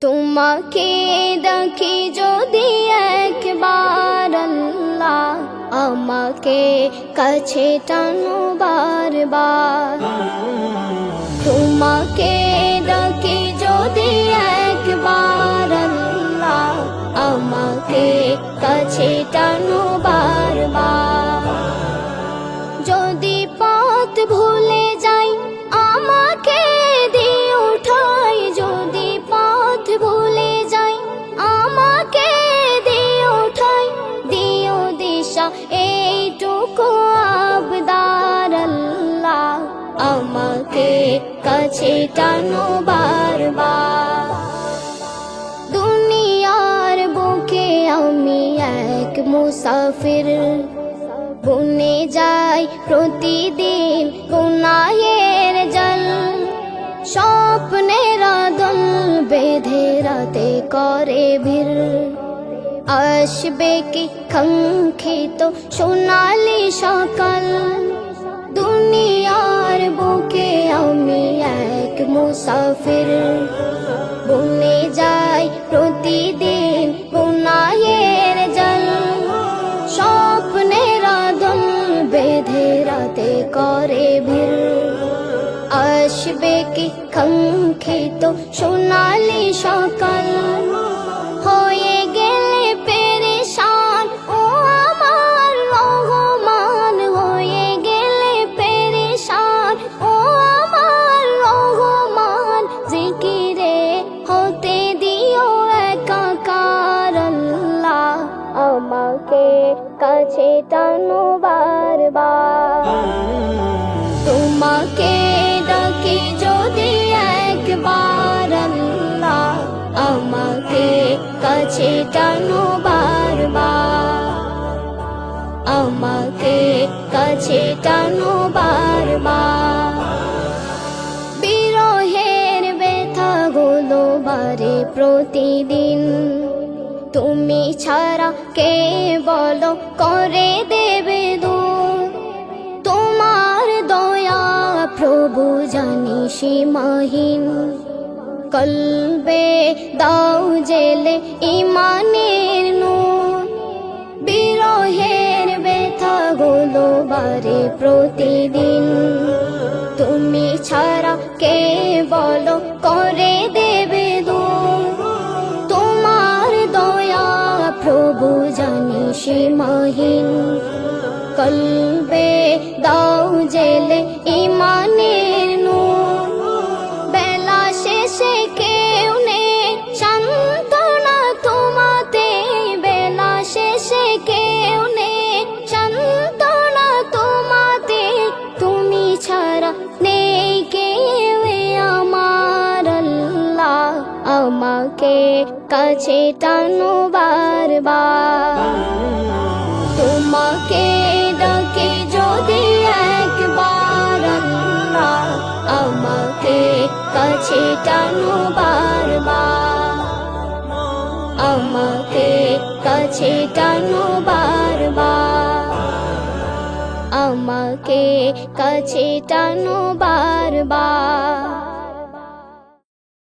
তোমাকে দেখি যদি একবার আল্লাহ, আমাকে কাছে টানো বারবার। তোমাকে দেখি যদি একবার আল্লাহ, আমাকে কাছে টানো বারবার। যদি পথ ভুলে যাই আমাকে দিও ঠাই, যদি পথ ভুলে যাই আমাকে দিও ঠাই, দিও দিশা এইটুকু আবদার আল্লাহ, আমাকে কাছে টানো বারবার। দুনিয়ার বুকে আমি এক মুসাফির, বনে যাই প্রতিদিন গুনাহের জল। স্বপ্নের আদল বেঁধে রাতে করে ভিড়, আসবে কি কাঙ্ক্ষিত সোনালি সকাল। দুনিয়ার বুকে আমি এক মুসাফির, বনে যাই প্রতিদিন গুনাহের জল। স্বপ্নের আদল বেঁধে রাতে করে ভিড়, আসবে কি কাঙ্ক্ষিত সোনালি সকাল। হয়ে গেলে পেরেশান ও আমার রহমান, হয়ে গেলে পেরেশান ও আমার রহমান। জিকিরে হতে দিও একাকার আল্লাহ, আমাকে কাছে টানো বারবার। তোমাকে ডাকি যদি একবার আল্লাহ, আমাকে কাছে টানো বারবার, আমাকে কাছে টানো বারবার। বিরহের ব্যথাগুলো বাড়ে প্রতিদিন, তুমি ছাড়া কে বলো করে দেবে দূর। তোমার দয়া প্রভু জানি সীমাহীন, কলবে দাও জেলে ইমানের নূর। বিরহের ব্যথাগুলো বাড়ে প্রতিদিন, তুমি ছাড়া কে বলো করে দেবে দূর। তোমার দয়া প্রভু জানি সীমাহীন, কলবে দাও জেলে ইমানের নূর। বেলা শেষে কেউ নেই সান্ত্বনা তোমাতে, বেলা শেষে কেউ নেই সান্ত্বনা তোমাতে। তুমি ছাড়া নেই কেউ আমার আল্লাহ, আমাকে কাছে টানো বারবার। তোমাকে ডাকি যদি একবার আল্লাহ, আমাকে কাছে টানো বারবার, আমাকে কাছে টানো বারবার, আমাকে কাছে টানো বারবার।